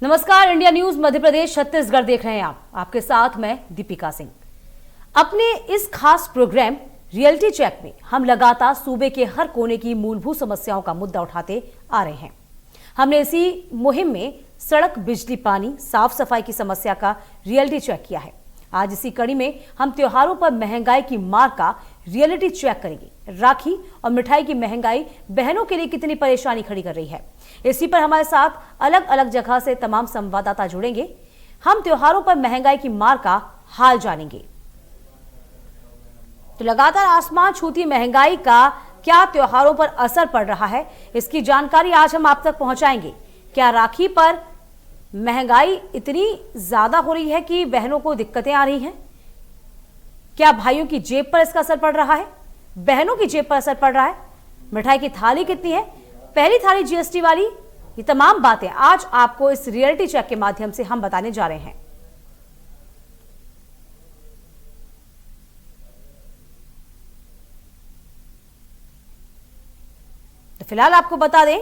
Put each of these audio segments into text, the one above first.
नमस्कार, India news Madhya Pradesh Chhattisgarh देख रहे हैं आप। आपके साथ मैं दीपिका सिंह। अपने इस खास प्रोग्राम रियलिटी चेक में हम लगातार सूबे के हर कोने की मूलभूत समस्याओं का मुद्दा उठाते आ रहे हैं। हमने इसी मुहिम में सड़क, बिजली, पानी, साफ सफाई की समस्या का रियलिटी चेक किया है। आज इसी कड़ी में हम त्योहारों पर महंगाई की मार का रियलिटी चेक करेंगे। राखी और मिठाई की महंगाई बहनों के लिए कितनी परेशानी खड़ी कर रही है, इसी पर हमारे साथ अलग अलग जगह से तमाम संवाददाता जुड़ेंगे। हम त्योहारों पर महंगाई की मार का हाल जानेंगे। तो लगातार आसमान छूती महंगाई का क्या त्योहारों पर असर पड़ रहा है, इसकी जानकारी आज हम आप तक पहुंचाएंगे। क्या राखी पर महंगाई इतनी ज्यादा हो रही है कि बहनों को दिक्कतें आ रही हैं? क्या भाइयों की जेब पर इसका असर पड़ रहा है? बहनों की जेब पर असर पड़ रहा है? मिठाई की थाली कितनी है? पहली थाली जीएसटी वाली? ये तमाम बातें आज आपको इस रियलिटी चेक के माध्यम से हम बताने जा रहे हैं। तो फिलहाल आपको बता दें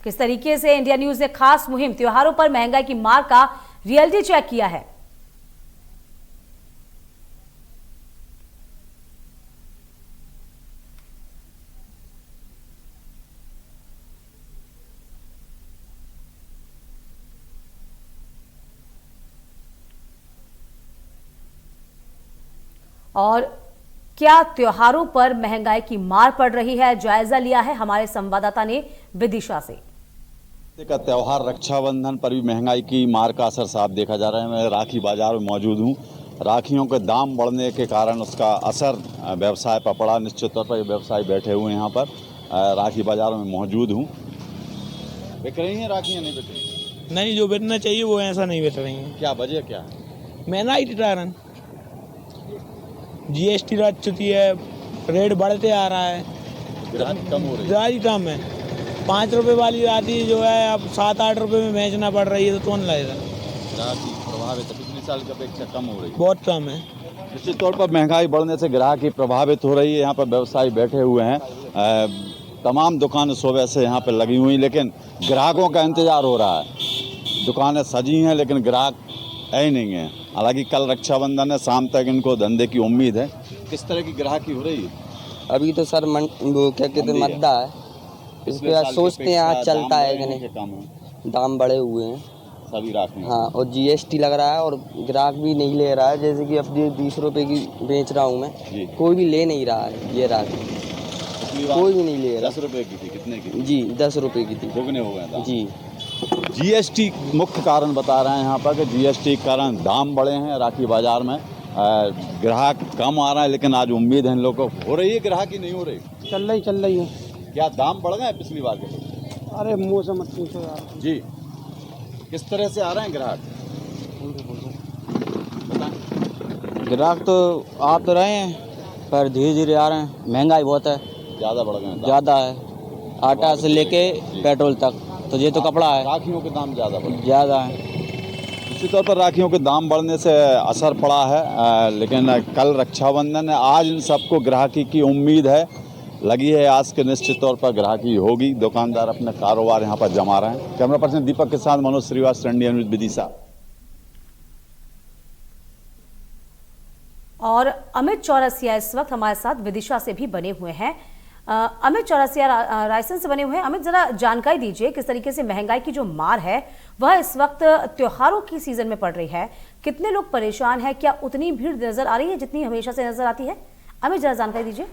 किस तरीके से इंडिया न्यूज ने खास मुहिम त्योहारों पर महंगाई की मार का रियलिटी चेक किया है। और क्या त्योहारों पर महंगाई की मार पड़ रही है, जायजा लिया है हमारे संवाददाता ने विदिशा से। का त्योहार रक्षाबंधन पर भी महंगाई की मार का असर साफ देखा जा रहा है। मैं राखी बाजार में मौजूद हूँ। राखियों के दाम बढ़ने के कारण उसका असर व्यवसाय पर पड़ा। निश्चित तौर पर व्यवसायी बैठे हुए हैं यहाँ पर। राखी बाजार में मौजूद हूँ। बिक रही हैं राखियाँ? नहीं बिक रही? नहीं, जो बिकना चाहिए वो ऐसा नहीं बिक रही है। क्या वजह क्या है? महंगाई के कारण जीएसटी रह चुकी है, रेट बढ़ते आ रहा है, ग्राहक कम हो रही है। ग्राहक कम है। 5 रुपए वाली राखी जो है अब 7-8 रुपए में बेचना पड़ रही है, तो कौन लाएगा? ग्राहकी प्रभावित है, पिछले साल की अपेक्षा कम हो रही है। बहुत कम है। निश्चित तौर पर महंगाई बढ़ने से ग्राहकी प्रभावित हो रही है। यहाँ पर व्यवसायी बैठे हुए हैं। तमाम दुकानें सुबह से यहाँ पर लगी हुई, लेकिन ग्राहकों का इंतजार हो रहा है। दुकानें सजी हैं लेकिन ग्राहक है नहीं है। हालांकि कल रक्षाबंधन है, शाम तक इनको धंधे की उम्मीद है। किस तरह की ग्राहकी हो रही है? अभी तो सर वो क्या कहते हैं, मद्दा है। इसके बाद सोचते हैं आज चलता है कि नहीं। दाम बढ़े हुए हैं सभी राखी। हाँ, और जीएसटी लग रहा है और ग्राहक भी नहीं ले रहा है। जैसे कि अब 20 रुपए की बेच रहा हूँ मैं, कोई भी ले नहीं रहा है ये राखी। कोई भी नहीं ले रहा। 10 रुपए की थी? कितने की? जी 10 रुपए की थी। दुगने हो गए जी। जीएसटी मुख्य कारण बता रहे हैं यहाँ पर कि जीएसटी के कारण दाम बढ़े हैं राखी बाजार में। ग्राहक कम आ रहा है, लेकिन आज उम्मीद है इन लोगों को। हो रही है ग्राहकी? नहीं हो रही? चल रही है। क्या दाम बढ़ गए पिछली बार के? अरे मुँह से मत पूछो यार। जी, किस तरह से आ रहे हैं ग्राहक? ग्राहक तो आ तो रहे हैं पर धीरे धीरे आ रहे हैं। महंगाई बहुत है, ज़्यादा बढ़ गए? ज़्यादा है। आटा से लेके पेट्रोल तक, तो ये तो कपड़ा है। राखियों के दाम ज़्यादा है। निश्चित तौर पर राखियों के दाम बढ़ने से असर पड़ा है, लेकिन कल रक्षाबंधन है। आज इन सबको ग्राहकी की उम्मीद है, लगी है आज के। निश्चित तौर पर ग्राहकी होगी। दुकानदार अपना कारोबार यहाँ पर जमा रहे हैं। कैमरा पर्सन दीपक के साथ मनोज श्रीवास्तव, इंडिया न्यूज, विदिशा। और अमित चौरसिया इस वक्त हमारे साथ विदिशा से भी बने हुए हैं। अमित चौरसिया रायसेन से बने हुए हैं। अमित, जरा जानकारी दीजिए किस तरीके से महंगाई की जो मार है वह इस वक्त त्योहारों की सीजन में पड़ रही है। कितने लोग परेशान हैं? क्या उतनी भीड़ नजर आ रही है जितनी हमेशा से नजर आती है? अमित, जरा जानकारी दीजिए।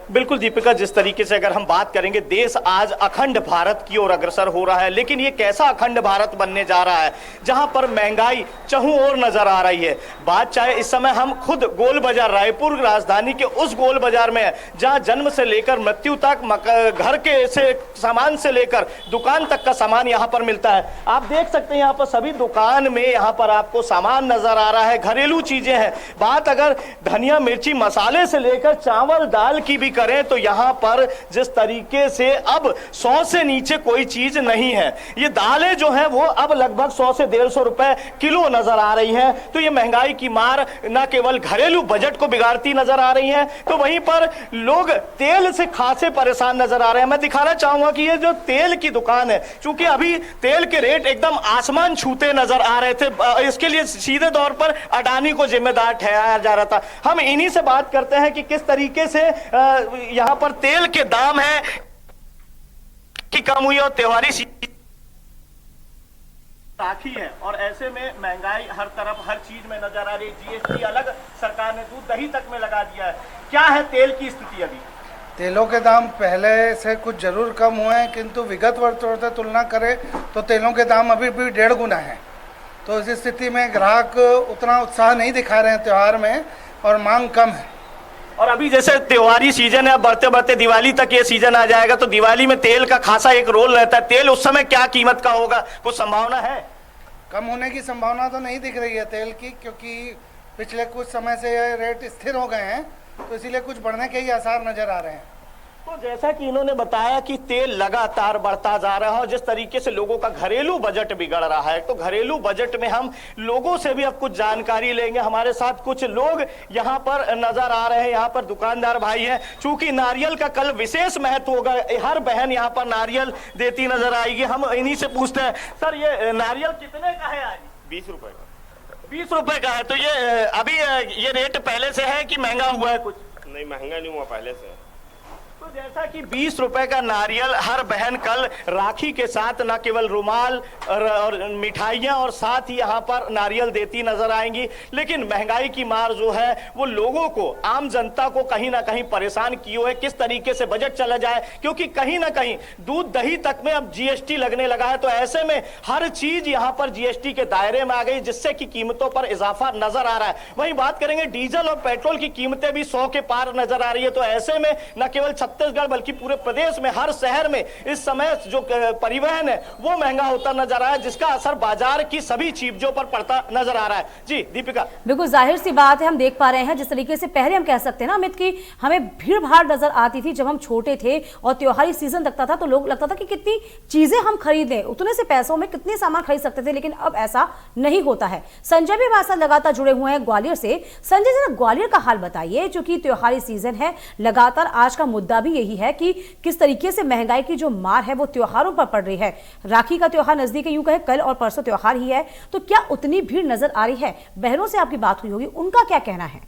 बिल्कुल दीपिका, जिस तरीके से अगर हम बात करेंगे, देश आज अखंड भारत की ओर अग्रसर हो रहा है, लेकिन ये कैसा अखंड भारत बनने जा रहा है जहां पर महंगाई चहुं ओर नजर आ रही है। बात चाहे इस समय हम खुद गोल बाजार, रायपुर राजधानी के उस गोल बाजार में है जहां जन्म से लेकर मृत्यु तक, घर के से सामान से लेकर दुकान तक का सामान यहां पर मिलता है। आप देख सकते हैं यहाँ पर सभी दुकान में यहाँ पर आपको सामान नजर आ रहा है, घरेलू चीजें हैं। बात अगर धनिया, मिर्ची, मसाले से लेकर चावल, दाल की भी करें तो यहाँ पर जिस तरीके से अब 100 से नीचे कोई चीज नहीं है। ये दालें जो है वो अब लगभग 100 से 150 रुपए किलो नजर आ रही हैं। तो ये महंगाई की मार न केवल घरेलू बजट को बिगाड़ती नजर आ रही है, तो वहीं पर लोग तेल से खासे परेशान नजर आ रहे हैं। मैं दिखाना चाहूंगा कि ये जो तेल की दुकान है, चूंकि अभी तेल के रेट एकदम आसमान छूते नजर आ रहे थे, इसके लिए सीधे तौर पर अडानी को जिम्मेदार ठहराया जा रहा था। हम इन्हीं से बात करते हैं कि किस तरीके से यहां पर तेल के दाम है कि कम हुई और त्योहारी राखी है, और ऐसे में महंगाई हर तरफ हर चीज में नजर आ रही है। जीएसटी अलग सरकार ने दूध दही तक में लगा दिया है। क्या है तेल की स्थिति अभी? तेलों के दाम पहले से कुछ जरूर कम हुए हैं, किंतु विगत वर्षों से तुलना करें तो तेलों के दाम अभी भी 1.5 गुना है। तो इस स्थिति में ग्राहक उतना उत्साह नहीं दिखा रहे हैं त्योहार में, और मांग कम है। और अभी जैसे त्योहारी सीजन है, बढ़ते बढ़ते दिवाली तक ये सीजन आ जाएगा, तो दिवाली में तेल का खासा एक रोल रहता है। तेल उस समय क्या कीमत का होगा, कुछ संभावना है? कम होने की संभावना तो नहीं दिख रही है तेल की, क्योंकि पिछले कुछ समय से ये रेट स्थिर हो गए हैं, तो इसीलिए कुछ बढ़ने के ही आसार नजर आ रहे हैं। तो जैसा कि इन्होंने बताया कि तेल लगातार बढ़ता जा रहा है, और जिस तरीके से लोगों का घरेलू बजट बिगड़ रहा है, तो घरेलू बजट में हम लोगों से भी अब कुछ जानकारी लेंगे। हमारे साथ कुछ लोग यहाँ पर नजर आ रहे हैं, यहाँ पर दुकानदार भाई हैं। चूंकि नारियल का कल विशेष महत्व होगा, हर बहन यहाँ पर नारियल देती नजर आएगी। हम इन्हीं से पूछते हैं, सर ये नारियल कितने का है आज? 20 रुपए का। 20 रुपए का है। तो ये अभी ये रेट पहले से है कि महंगा हुआ है कुछ? नहीं, महंगा नहीं हुआ, पहले से। तो जैसा कि 20 रुपए का नारियल हर बहन कल राखी के साथ न केवल रुमाल और मिठाइयां और साथ ही यहाँ पर नारियल देती नजर आएंगी, लेकिन महंगाई की मार जो है वो लोगों को, आम जनता को कहीं ना कहीं परेशान किए हुए। किस तरीके से बजट चला जाए, क्योंकि कहीं ना कहीं दूध दही तक में अब जीएसटी लगने लगा है। तो ऐसे में हर चीज यहाँ पर जीएसटी के दायरे में आ गई, जिससे कि कीमतों पर इजाफा नजर आ रहा है। वहीं बात करेंगे डीजल और पेट्रोल की कीमतें भी 100 के पार नजर आ रही है। तो ऐसे में न केवल छत्तीसगढ़ बल्कि पूरे प्रदेश में हर शहर में इस समय जो परिवहन है वो महंगा होता नजर आ रहा है, जिसका असर बाजार की सभी चीजों पर पड़ता नजर आ रहा है। जी दीपिका। बिल्कुल जाहिर सी बात है, हम देख पा रहे हैं जिस तरीके से पहले हम कह सकते हैं ना अमित की हमें भीड़ भाड़ नजर आती थी जब हम छोटे थे और त्योहारी सीजन लगता था, तो लोग लगता था कि कितनी चीजें हम खरीदें, उतने से पैसों में कितने सामान खरीद सकते थे, लेकिन अब ऐसा नहीं होता है। संजय भी हमारे साथ लगातार जुड़े हुए हैं ग्वालियर से। संजय जरा ग्वालियर का हाल बताइए, क्योंकि त्योहारी सीजन है, लगातार आज का मुद्दा भी यही है कि किस तरीके से महंगाई की जो मार है वो त्योहारों पर पड़ रही है। राखी का त्योहार नजदीक है, यूं कहे कल और परसों त्योहार ही है, तो क्या उतनी भीड़ नजर आ रही है? बहनों से आपकी बात हुई होगी, उनका क्या कहना है?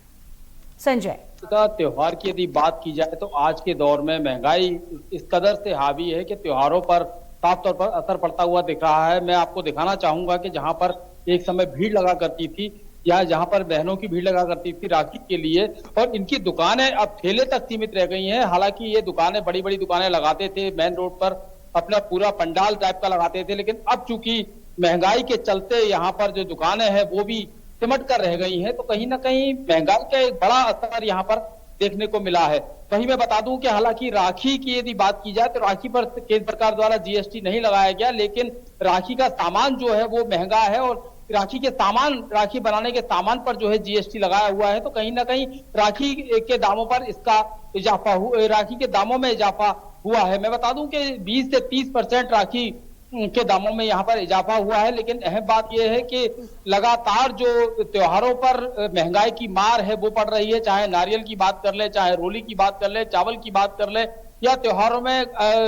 संजय, त्योहार की यदि बात की जाए तो आज के दौर में महंगाई इस कदर से हावी है कि त्योहारों पर साफ तौर पर असर पड़ता हुआ दिख रहा है। मैं आपको दिखाना चाहूंगा कि जहां पर एक समय भीड़ लगा करती थी या जहां पर बहनों की भीड़ लगा करती थी राखी के लिए, और इनकी दुकानें अब ठेले तक सीमित रह गई हैं। हालांकि ये दुकानें बड़ी बड़ी दुकानें लगाते थे, मेन रोड पर अपना पूरा पंडाल टाइप का लगाते थे, लेकिन अब चूंकि महंगाई के चलते यहाँ पर जो दुकानें हैं वो भी सिमट कर रह गई हैं, तो कहीं ना कहीं महंगाई का एक बड़ा असर यहाँ पर देखने को मिला है। वहीं मैं बता दूं कि हालांकि राखी की यदि बात की जाए तो राखी पर केंद्र सरकार द्वारा जीएसटी नहीं लगाया गया, लेकिन राखी का सामान जो है वो महंगा है और राखी के सामान, राखी बनाने के सामान पर जो है जीएसटी लगाया हुआ है, तो कहीं ना कहीं राखी के दामों पर इसका इजाफा हुआ, राखी के दामों में इजाफा हुआ है। मैं बता दूं कि 20 से 30% राखी के दामों में यहाँ पर इजाफा हुआ है, लेकिन अहम बात यह है कि लगातार जो त्योहारों पर महंगाई की मार है वो पड़ रही है। चाहे नारियल की बात कर ले, चाहे रोली की बात कर ले, चावल की बात कर ले, या त्योहारों में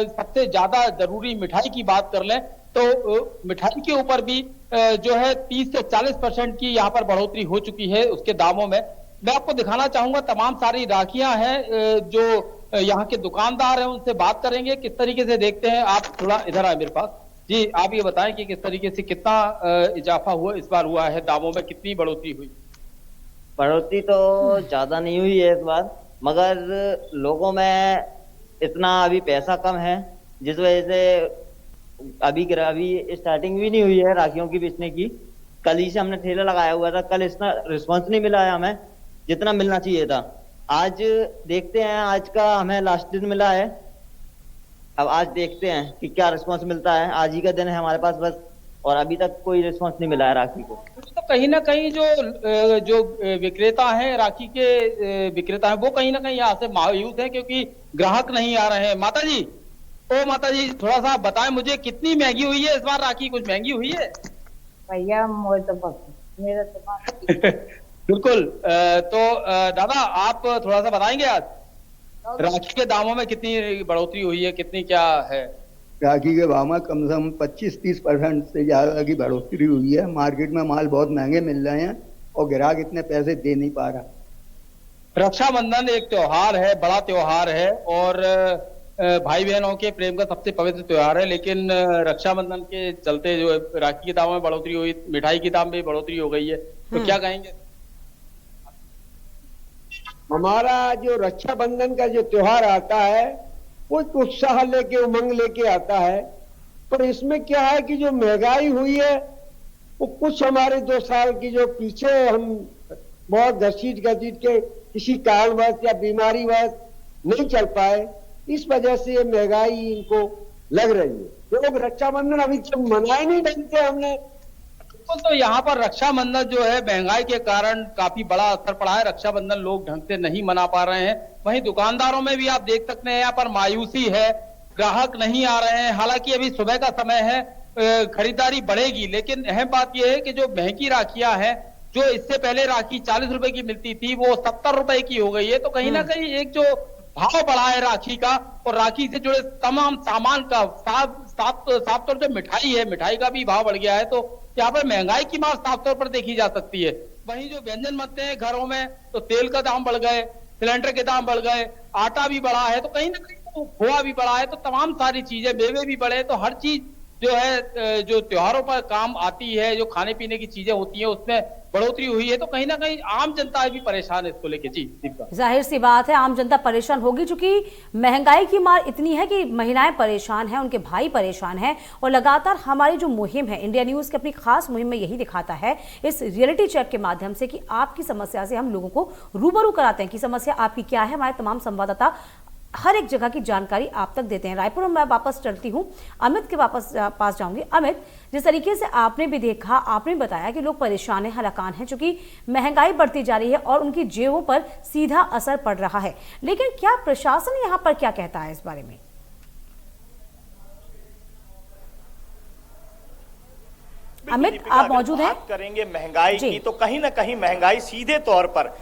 सबसे ज्यादा जरूरी मिठाई की बात कर ले, तो मिठाई के ऊपर भी जो है 30 से 40% की यहाँ पर बढ़ोतरी हो चुकी है उसके दामों में। मैं आपको दिखाना चाहूंगा तमाम सारी राखियां हैं, जो यहाँ के दुकानदार हैं उनसे बात करेंगे किस तरीके से देखते हैं। आप थोड़ा इधर आए मेरे पास। जी, आप ये बताएं कि किस तरीके से कितना इजाफा हुआ इस बार हुआ है, दामों में कितनी बढ़ोतरी हुई? बढ़ोतरी तो ज्यादा नहीं हुई है इस बार, मगर लोगों में इतना अभी पैसा कम है, जिस वजह से अभी स्टार्टिंग भी नहीं हुई है राखियों की बेचने की। कल ही से हमने ठेला लगाया हुआ था, कल इतना रिस्पांस नहीं मिला है हमें जितना मिलना चाहिए था। आज देखते हैं, आज का हमें लास्ट दिन मिला है, अब आज देखते हैं कि क्या रिस्पांस मिलता है। आज ही का दिन है हमारे पास बस, और अभी तक कोई रिस्पांस नहीं मिला है राखी को। तो कहीं ना कहीं जो विक्रेता हैं, राखी के विक्रेता हैं, वो कहीं ना कहीं यहाँ से मायूस हैं क्योंकि ग्राहक नहीं आ रहे हैं। माता जी, थोड़ा सा बताएं मुझे, कितनी महंगी हुई है इस बार राखी? कुछ महंगी हुई है भैया? मेरा तो बिल्कुल। तो दादा, आप थोड़ा सा बताएंगे आज राखी के दामों में कितनी बढ़ोतरी हुई है, कितनी क्या है? राखी के भाव में कम से कम 25-30% से ज्यादा की बढ़ोतरी हुई है। मार्केट में माल बहुत महंगे मिल रहे हैं और ग्राहक इतने पैसे दे नहीं पा रहा। रक्षाबंधन एक त्योहार है, बड़ा त्योहार है और भाई बहनों के प्रेम का सबसे पवित्र त्योहार है, लेकिन रक्षाबंधन के चलते जो राखी के दामों में बढ़ोतरी हुई, मिठाई के दाम में बढ़ोतरी हो गई है, तो क्या कहेंगे? हमारा जो रक्षाबंधन का जो त्योहार आता है वो उत्साह लेके, उमंग लेके आता है, पर इसमें क्या है कि जो महंगाई हुई है वो कुछ हमारे 2 साल की जो पीछे हम बहुत घसीट के किसी कारणवश या बीमारीवश नहीं चल पाए, इस वजह से ये महंगाई इनको लग रही है। लोग रक्षाबंधन अभी तक मनाए नहीं ढंग से हमने। तो यहाँ पर रक्षाबंधन जो है महंगाई के कारण काफी बड़ा असर पड़ा है। रक्षाबंधन लोग ढंग से नहीं मना पा रहे हैं। वहीं दुकानदारों में भी आप देख सकते हैं यहाँ पर मायूसी है, ग्राहक नहीं आ रहे हैं। हालांकि अभी सुबह का समय है, खरीदारी बढ़ेगी, लेकिन अहम बात यह है कि जो महंगी राखियां हैं, जो इससे पहले राखी 40 रुपए की मिलती थी वो 70 रुपए की हो गई है। तो कहीं ना कहीं एक जो भाव बढ़ा है राखी का और राखी से जुड़े तमाम सामान का, साफ तौर पर मिठाई है, मिठाई का भी भाव बढ़ गया है। तो यहाँ पर महंगाई की मार साफ तौर पर देखी जा सकती है। वहीं जो व्यंजन बनते हैं घरों में, तो तेल का दाम बढ़ गए, सिलेंडर के दाम बढ़ गए, आटा भी बढ़ा है, तो कहीं ना कहीं तो खोआ भी बढ़ा है, तो तमाम सारी चीजें, मेवे भी बढ़े, तो हर चीज जो है जो त्योहारों पर काम आती है, जो खाने पीने की चीजें होती हैं, उसमें बढ़ोतरी हुई है। तो कहीं ना कहीं आम जनता भी परेशान है इसको लेके। जी, जाहिर सी बात है आम जनता परेशान होगी, चूंकि महंगाई की मार इतनी है कि महिलाएं परेशान हैं, उनके भाई परेशान हैं। और लगातार हमारी जो मुहिम है, इंडिया न्यूज की अपनी खास मुहिम में यही दिखाता है इस रियलिटी चेक के माध्यम से कि आपकी समस्या से हम लोगों को रूबरू कराते हैं कि समस्या आपकी क्या है। हमारे तमाम संवाददाता हर एक जगह की जानकारी आप तक देते हैं। रायपुर में मैं वापस चलती हूँ, अमित के पास जाऊंगी। अमित, जिस तरीके से आपने भी देखा, आपने बताया कि लोग परेशान हैं, हलाकान हैं, चूंकि महंगाई बढ़ती जा रही है और उनकी जेबों पर सीधा असर पड़ रहा है, लेकिन क्या प्रशासन यहाँ पर क्या कहता है इस बारे में? अमित, आप मौजूद हैं? करेंगे महंगाई की, तो कहीं ना कहीं महंगाई सीधे तौर पर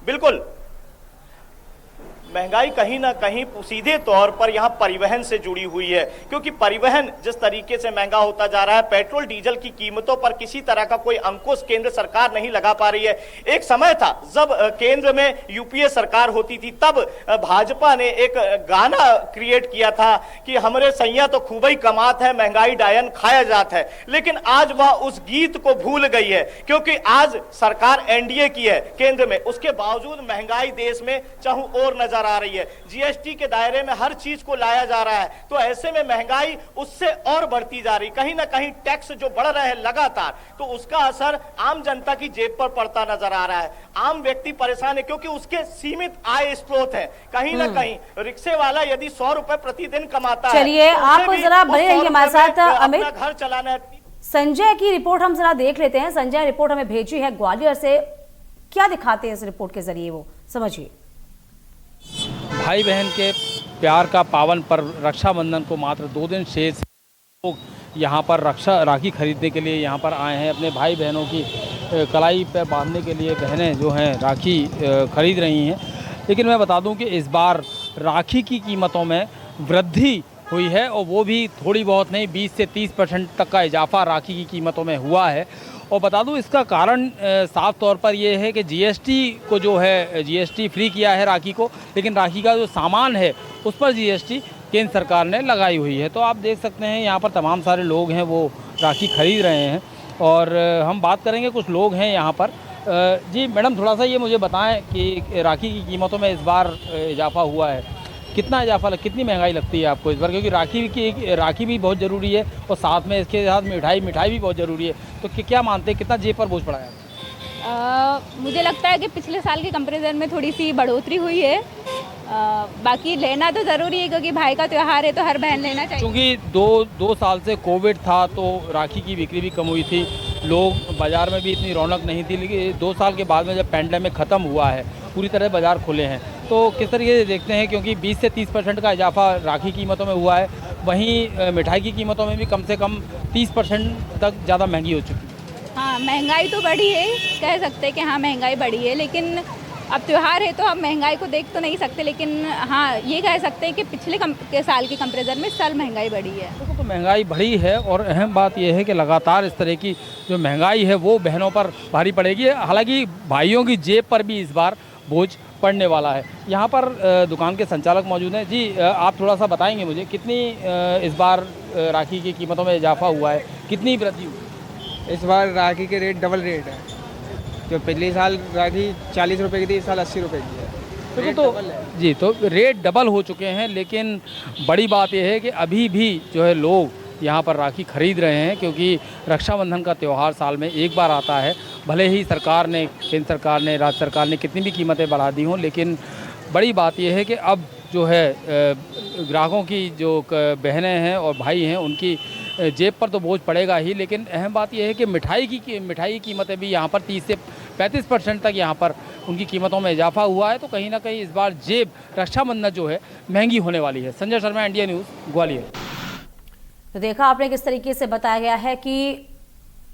बिल्कुल महंगाई कहीं ना कहीं सीधे तौर पर यहां परिवहन से जुड़ी हुई है, क्योंकि परिवहन जिस तरीके से महंगा होता जा रहा है, पेट्रोल डीजल की कीमतों पर किसी तरह का कोई अंकुश केंद्र सरकार नहीं लगा पा रही है। एक समय था जब केंद्र में यूपीए सरकार होती थी, तब भाजपा ने एक गाना क्रिएट किया था कि हमरे सैया तो खूब ही कमात है, महंगाई डायन खाया जात है। लेकिन आज वह उस गीत को भूल गई है, क्योंकि आज सरकार एनडीए की है केंद्र में, उसके बावजूद महंगाई देश में चाहूं और नजर आ रही है। जीएसटी के दायरे में हर चीज को लाया जा रहा है, तो ऐसे में महंगाई उससे और बढ़ती जा रही। कहीं ना कहीं टैक्स जो बढ़ रहे हैं लगातार, तो उसका असर आम जनता की जेब पर पड़ता नजर आ रहा है। आम व्यक्ति परेशान है क्योंकि उसके सीमित आय स्रोत है। कहीं ना कहीं रिक्शे वाला यदि 100 रुपए प्रतिदिन कमाता है, चलिए आप जरा बने रहिए हमारे साथ। अमित, घर चलाना है। संजय की रिपोर्ट हम जरा देख लेते हैं। संजय रिपोर्ट हमें भेजी है ग्वालियर से, क्या दिखाते हैं इस रिपोर्ट के जरिए, वो समझिए। भाई बहन के प्यार का पावन पर्व रक्षाबंधन को मात्र 2 दिन शेष, लोग यहाँ पर राखी खरीदने के लिए यहाँ पर आए हैं। अपने भाई बहनों की कलाई पर बांधने के लिए बहनें जो हैं राखी खरीद रही हैं। लेकिन मैं बता दूं कि इस बार राखी की कीमतों में वृद्धि हुई है, और वो भी थोड़ी बहुत नहीं, 20 से 30% तक का इजाफा राखी की कीमतों में हुआ है। और बता दूं इसका कारण साफ तौर पर ये है कि जीएसटी को जो है जीएसटी फ्री किया है राखी को, लेकिन राखी का जो सामान है उस पर जीएसटी केंद्र सरकार ने लगाई हुई है। तो आप देख सकते हैं यहाँ पर तमाम सारे लोग हैं वो राखी खरीद रहे हैं, और हम बात करेंगे कुछ लोग हैं यहाँ पर। जी मैडम, थोड़ा सा ये मुझे बताएं कि राखी की कीमतों में इस बार इजाफा हुआ है, कितना इजाफा कितनी महंगाई लगती है आपको इस बार? क्योंकि राखी भी बहुत ज़रूरी है और साथ में इसके साथ मिठाई भी बहुत ज़रूरी है, तो क्या मानते हैं कितना जेब पर बोझ पड़ा है? मुझे लगता है कि पिछले साल के कंपैरिजन में थोड़ी सी बढ़ोतरी हुई है। बाकी लेना तो ज़रूरी है क्योंकि भाई का त्यौहार है, तो हर बहन लेना चाहिए। क्योंकि दो साल से कोविड था, तो राखी की बिक्री भी कम हुई थी, लोग बाज़ार में भी इतनी रौनक नहीं थी, लेकिन 2 साल के बाद में जब पैंडेमिक ख़त्म हुआ है, पूरी तरह बाज़ार खुले हैं, तो किस तरीके से देखते हैं, क्योंकि 20 से 30% का इजाफा राखी कीमतों में हुआ है, वहीं मिठाई की कीमतों में भी कम से कम 30% तक ज़्यादा महंगी हो चुकी है। हाँ, महंगाई तो बढ़ी है, कह सकते हैं कि हाँ महंगाई बढ़ी है, लेकिन अब त्यौहार है तो हम महंगाई को देख तो नहीं सकते, लेकिन हाँ ये कह सकते हैं कि पिछले के साल के कंपैरिजन में इस साल महंगाई बढ़ी है। तो महंगाई बढ़ी है और अहम बात यह है कि लगातार इस तरह की जो महंगाई है वो बहनों पर भारी पड़ेगी। हालांकि भाइयों की जेब पर भी इस बार बोझ पड़ने वाला है। यहाँ पर दुकान के संचालक मौजूद हैं। जी, आप थोड़ा सा बताएंगे मुझे, कितनी इस बार राखी की कीमतों में इजाफा हुआ है, कितनी वृद्धि हुई? इस बार राखी के रेट डबल रेट है। जो पिछले साल राखी 40 रुपए की थी, इस साल 80 रुपए की है। तो जी, तो रेट डबल हो चुके हैं, लेकिन बड़ी बात यह है कि अभी भी जो है लोग यहाँ पर राखी खरीद रहे हैं, क्योंकि रक्षाबंधन का त्यौहार साल में एक बार आता है। भले ही सरकार ने, केंद्र सरकार ने, राज्य सरकार ने कितनी भी कीमतें बढ़ा दी हों, लेकिन बड़ी बात यह है कि अब जो है ग्राहकों की जो बहनें हैं और भाई हैं, उनकी जेब पर तो बोझ पड़ेगा ही, लेकिन अहम बात यह है कि मिठाई की कीमतें भी यहाँ पर 30 से 35% तक यहाँ पर उनकी कीमतों में इजाफा हुआ है। तो कहीं ना कहीं इस बार जेब रक्षाबंधन जो है महंगी होने वाली है। Sanjay Sharma, India news, Gwalior. तो देखा आपने किस तरीके से बताया गया है कि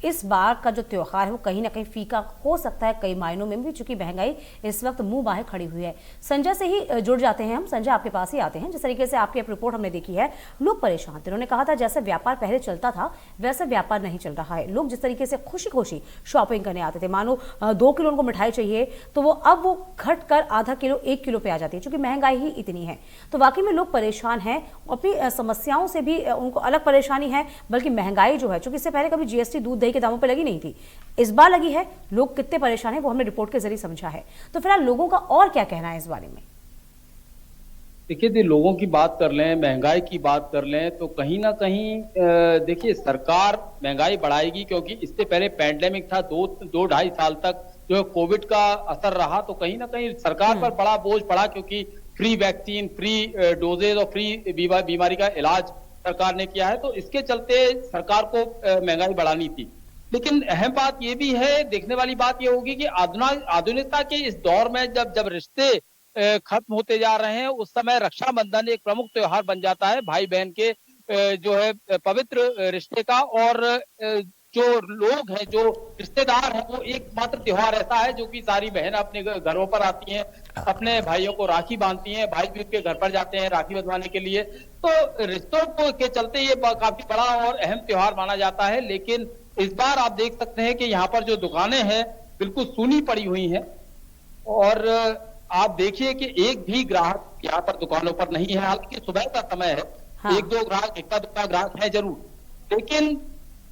इस बार का जो त्यौहार है वो कहीं ना कहीं फीका हो सकता है कई मायनों में भी, चूंकि महंगाई इस वक्त मुंह बाहें खड़ी हुई है। संजय से ही जुड़ जाते हैं हम। संजय, आपके पास ही आते हैं। जिस तरीके से आपकी एक रिपोर्ट हमने देखी है, लोग परेशान थे। उन्होंने कहा था जैसे व्यापार पहले चलता था वैसे व्यापार नहीं चल रहा है। लोग जिस तरीके से खुशी खुशी शॉपिंग करने आते थे, मानो 2 किलो उनको मिठाई चाहिए तो वो अब वो घट कर आधा किलो 1 किलो पे आ जाती है, चूंकि महंगाई ही इतनी है। तो वाकई में लोग परेशान हैं, अपनी समस्याओं से भी उनको अलग परेशानी है, बल्कि महंगाई जो है, चूंकि इससे पहले कभी जीएसटी दूध दही के दामों पर लगी नहीं थी, इस बार लगी है। लोग कितने परेशान हैं वो हमने रिपोर्ट के जरिए समझा है। तो फिलहाल लोगों का और क्या कहना है इस बारे में? देखिए, लोगों की बात कर लें, महंगाई की बात कर लें, तो कहीं ना कहीं देखिए सरकार महंगाई बढ़ाएगी, क्योंकि इससे पहले पैंडेमिक था, 2-2.5 साल तक जो कोविड का असर रहा, तो कहीं ना कहीं सरकार पर बड़ा बोझ पड़ा, क्योंकि फ्री वैक्सीन, फ्री डोजेज और फ्री बीमारी का इलाज सरकार ने किया है। तो इसके चलते सरकार को महंगाई बढ़ानी थी। लेकिन अहम बात यह भी है, देखने वाली बात यह होगी कि आधुनिकता के इस दौर में जब रिश्ते खत्म होते जा रहे हैं, उस समय रक्षाबंधन एक प्रमुख त्योहार बन जाता है भाई बहन के जो है पवित्र रिश्ते का। और जो लोग हैं, जो रिश्तेदार हैं, वो एकमात्र त्योहार ऐसा है जो कि सारी बहन अपने घरों पर आती हैं, अपने भाइयों को राखी बांधती हैं, भाई भी उनके घर पर जाते हैं राखी बंधवाने के लिए। तो रिश्तों के चलते ये काफी बड़ा और अहम त्योहार माना जाता है। लेकिन इस बार आप देख सकते हैं कि यहाँ पर जो दुकानें हैं बिल्कुल सूनी पड़ी हुई हैं, और आप देखिए कि एक भी ग्राहक यहाँ पर दुकानों पर नहीं है। हालांकि सुबह का समय है, हाँ। 1-2 ग्राहक, 1-2 ग्राहक है जरूर, लेकिन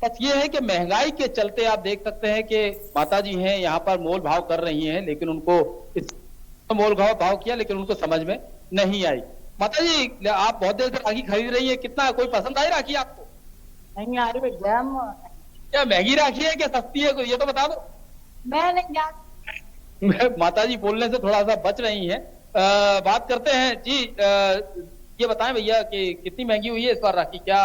बस ये है कि महंगाई के चलते आप देख सकते हैं कि माता जी हैं यहाँ पर मोल भाव कर रही हैं, लेकिन उनको इस मोल भाव किया लेकिन उनको समझ में नहीं आई। माता जी, आप बहुत देर से राखी खरीद रही है, कितना कोई पसंद आई राखी आपको? नहीं आ रही भैया। क्या महंगी राखी है क्या सस्ती है, ये तो बता दो। मैं नहीं जानती। माता जी बोलने से थोड़ा सा बच रही हैं। बात करते हैं जी। ये बताएं भैया कि कितनी महंगी हुई है इस बार राखी? क्या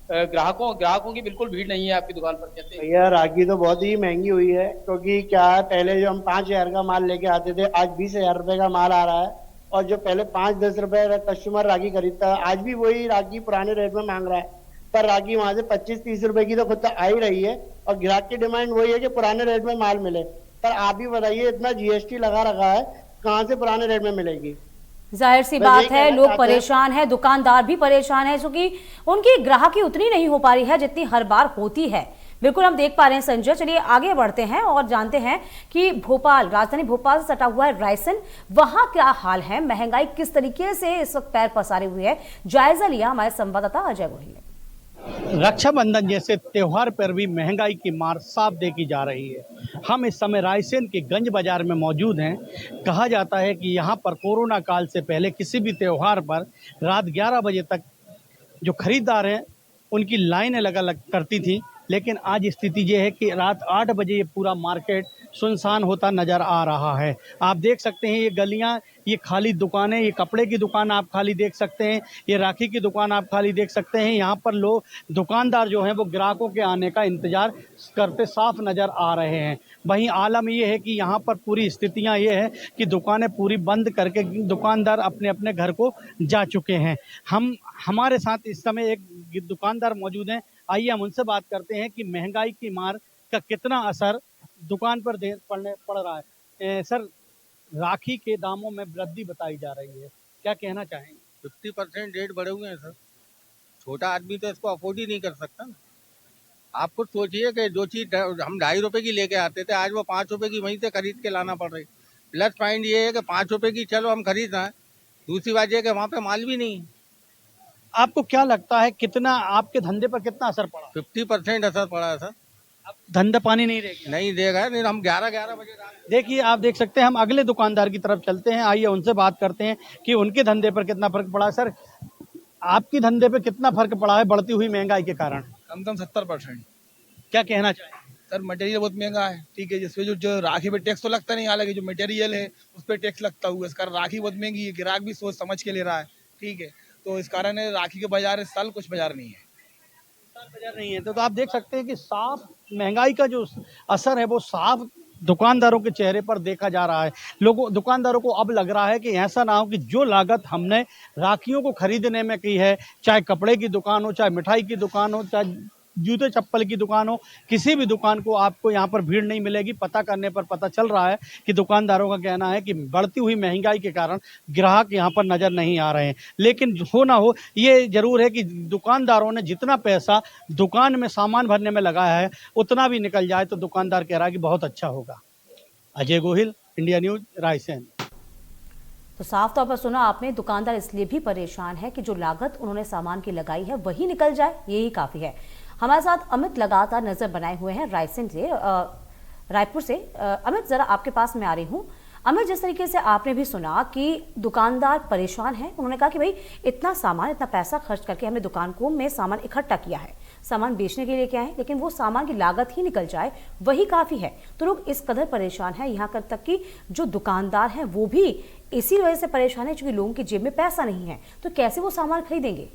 ग्राहकों की बिल्कुल भीड़ नहीं है आपकी दुकान पर? कैसे भैया, राखी तो बहुत ही महंगी हुई है, क्योंकि क्या है, पहले जो हम 5,000 का माल लेके आते थे, आज 20,000 रुपए का माल आ रहा है। और जो पहले 5-10 रुपए कस्टमर राखी खरीदता है, आज भी वही राखी पुराने रेट में मांग रहा है। पर राखी वहां से 25-30 रुपए की तो खुद आ ही रही है, और ग्राहक की डिमांड वही है कि पुराने रेट में माल मिले। पर आप भी बताइए, इतना जीएसटी लगा रखा है, कहाँ से पुराने रेट में मिलेगी? जाहिर सी बात है, लोग परेशान हैं, दुकानदार भी परेशान है, क्योंकि उनकी ग्राहकी उतनी नहीं हो पा रही है जितनी हर बार होती है। बिल्कुल हम देख पा रहे हैं। संजय, चलिए आगे बढ़ते हैं और जानते हैं कि भोपाल, राजधानी भोपाल से सटा हुआ है रायसेन, वहां क्या हाल है, महंगाई किस तरीके से इस वक्त पैर पसारे हुए है, जायजा लिया हमारे संवाददाता अजय गोहिल ने। रक्षाबंधन जैसे त्योहार पर भी महंगाई की मार साफ देखी जा रही है। हम इस समय रायसेन के गंज बाजार में मौजूद हैं। कहा जाता है कि यहाँ पर कोरोना काल से पहले किसी भी त्योहार पर रात 11 बजे तक जो खरीदार हैं उनकी लाइनें लगा करती थी, लेकिन आज स्थिति ये है कि रात 8 बजे ये पूरा मार्केट सुनसान होता नज़र आ रहा है। आप देख सकते हैं ये गलियां, ये खाली दुकानें, ये कपड़े की दुकान आप खाली देख सकते हैं, ये राखी की दुकान आप खाली देख सकते हैं। यहाँ पर लोग दुकानदार जो हैं वो ग्राहकों के आने का इंतज़ार करते साफ नज़र आ रहे हैं। वहीं आलम ये है कि यहाँ पर पूरी स्थितियाँ ये है कि दुकानें पूरी बंद करके दुकानदार अपने अपने घर को जा चुके हैं। हमारे साथ इस समय एक दुकानदार मौजूद हैं, आइए हम उनसे बात करते हैं कि महंगाई की मार का कितना असर दुकान पर पड़ रहा है। सर, राखी के दामों में वृद्धि बताई जा रही है, क्या कहना चाहेंगे? 50% रेट बढ़े हुए हैं सर। छोटा आदमी तो इसको अफोर्ड ही नहीं कर सकता ना। आप खुद सोचिए कि जो चीज़ हम 2.5 रुपए की लेके आते थे, आज वो 5 रुपए की वहीं से खरीद के लाना पड़ रही। प्लस पॉइंट ये है कि 5 रुपए की चलो हम खरीद रहे हैं, दूसरी बात यह है कि वहाँ पे माल भी नहीं है। आपको क्या लगता है कितना आपके धंधे पर कितना असर पड़ा? 50% असर पड़ा है सर। धंधा पानी नहीं देगा? नहीं देगा, नहीं। हम 11 बजे देखिए, आप देख सकते हैं, हम अगले दुकानदार की तरफ चलते हैं, आइए उनसे बात करते हैं कि उनके धंधे पर कितना फर्क पड़ा है। सर, आपके धंधे पर कितना फर्क पड़ा है बढ़ती हुई महंगाई के कारण? कम से कम 70%। क्या कहना चाहिए? सर, मटेरियल बहुत महंगा है, ठीक है, जिसपे जो राखी पे टैक्स तो लगता नहीं, हालांकि जो मटेरियल है उस पर टैक्स लगता हुआ, इस कारण राखी बहुत महंगी है, ग्राहक भी सोच समझ के ले रहा है, ठीक है। तो इस कारण राखी के बाजार इस साल कुछ बाजार नहीं है, बाजार नहीं है। तो आप देख सकते हैं कि साफ महंगाई का जो असर है वो साफ दुकानदारों के चेहरे पर देखा जा रहा है। दुकानदारों को अब लग रहा है कि ऐसा ना हो कि जो लागत हमने राखियों को खरीदने में की है, चाहे कपड़े की दुकान हो, चाहे मिठाई की दुकान हो, चाहे जूते चप्पल की दुकान हो, किसी भी दुकान को आपको यहाँ पर भीड़ नहीं मिलेगी। पता करने पर पता चल रहा है कि दुकानदारों का कहना है कि बढ़ती हुई महंगाई के कारण ग्राहक यहाँ पर नज़र नहीं आ रहे हैं। लेकिन हो ना हो, ये जरूर है कि दुकानदारों ने जितना पैसा दुकान में सामान भरने में लगाया है उतना भी निकल जाए तो दुकानदार कह रहा है कि बहुत अच्छा होगा। Ajay Gohil, India news, Raisen. तो साफ तौर पर सुना आपने, दुकानदार इसलिए भी परेशान है कि जो लागत उन्होंने सामान की लगाई है वही निकल जाए, यही काफ़ी है। हमारे साथ अमित लगातार नजर बनाए हुए हैं रायसेन से, रायपुर से। अमित, जरा आपके पास मैं आ रही हूँ। अमित, जिस तरीके से आपने भी सुना कि दुकानदार परेशान हैं, उन्होंने कहा कि भाई इतना सामान, इतना पैसा खर्च करके हमने दुकान को में सामान इकट्ठा किया है, सामान बेचने के लिए क्या है, लेकिन वो सामान की लागत ही निकल जाए वही काफ़ी है। तो लोग इस कदर परेशान हैं, यहाँ तक कि जो दुकानदार हैं वो भी इसी वजह से परेशान है, क्योंकि लोगों की जेब में पैसा नहीं है, तो कैसे वो सामान खरीदेंगे।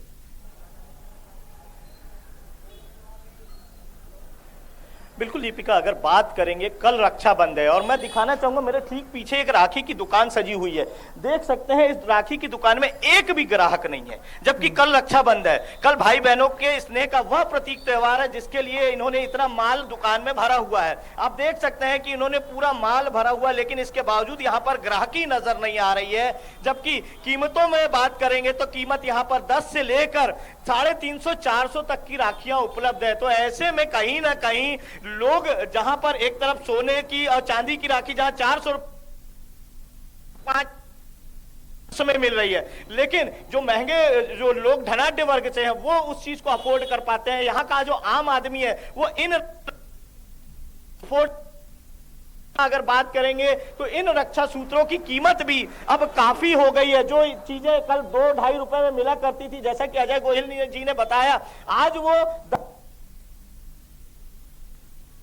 बिल्कुल दीपिका, अगर बात करेंगे, कल रक्षाबंधन है और मैं दिखाना चाहूंगा, मेरे ठीक पीछे एक राखी की दुकान सजी हुई है। देख सकते हैं इस राखी की दुकान में एक भी ग्राहक नहीं है, जबकि कल रक्षाबंधन है। कल भाई बहनों के स्नेह का वह प्रतीक त्योहार है जिसके लिए इन्होंने इतना माल दुकान में भरा हुआ है। आप देख सकते हैं कि इन्होंने पूरा माल भरा हुआ, लेकिन इसके बावजूद यहाँ पर ग्राहकी नजर नहीं आ रही है। जबकि कीमतों में बात करेंगे तो कीमत यहाँ पर 10 से लेकर 350-400 तक की राखियां उपलब्ध है। तो ऐसे में कहीं ना कहीं लोग, जहां पर एक तरफ सोने की और चांदी की राखी जहां 400 में मिल रही है, लेकिन जो महंगे, जो लोग धनाढ्य वर्ग से हैं वो उस चीज को अफोर्ड कर पाते हैं। यहाँ का जो आम आदमी है वो इन अगर बात करेंगे तो इन रक्षा सूत्रों की कीमत भी अब काफी हो गई है। जो चीजें कल 2-2.5 रुपए में मिला करती थी, जैसा कि अजय गोहिल जी ने बताया, आज वो,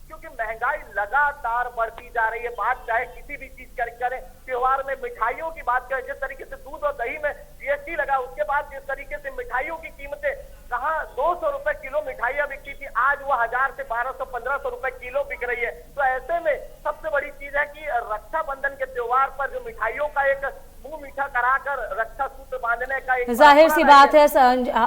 क्योंकि महंगाई लगातार बढ़ती जा रही है। बात चाहे किसी भी चीज करें, त्योहार में मिठाइयों की बात करें, जिस तरीके से दूध और दही में जीएसटी लगा, उसके बाद जिस तरीके से मिठाइयों की कीमतें, कहाँ 200 रुपए किलो मिठाइयां बिकती थी, आज वो 1000 से 1200-1500 रुपए किलो बिक रही है। तो ऐसे में सबसे बड़ी चीज है कि रक्षाबंधन के त्योहार पर जो मिठाइयों का एक मुंह मीठा कराकर रक्षा सूत्र बांधने का एक जाहिर सी बात है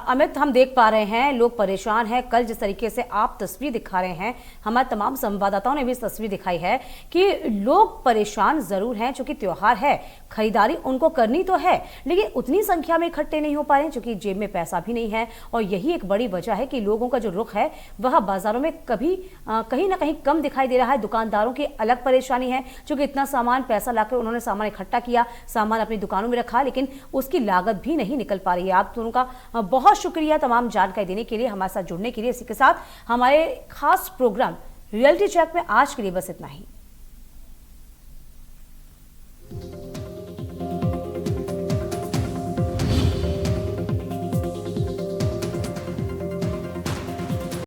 अमित, हम देख पा रहे हैं लोग परेशान हैं। कल जिस तरीके से आप तस्वीर दिखा रहे हैं, हमारे तमाम संवाददाताओं ने भी इस तस्वीर दिखाई है कि लोग परेशान जरूर हैं, क्योंकि त्योहार है, खरीदारी उनको करनी तो है, लेकिन उतनी संख्या में इकट्ठे नहीं हो पा रहे हैं क्योंकि जेब में पैसा भी नहीं है। और यही एक बड़ी वजह है कि लोगों का जो रुख है वह बाजारों में कहीं ना कहीं कम दिखाई दे रहा है। दुकानदारों की अलग परेशानी है, क्योंकि इतना सामान, पैसा लाकर उन्होंने सामान इकट्ठा किया, सामान अपनी दुकानों में रखा, लेकिन उसकी लागत भी नहीं निकल पा रही है। आप दोनों का बहुत शुक्रिया तमाम जानकारी देने के लिए, हमारे साथ जुड़ने के लिए। इसी के साथ हमारे खास प्रोग्राम रियलिटी चेक में आज के लिए बस इतना ही।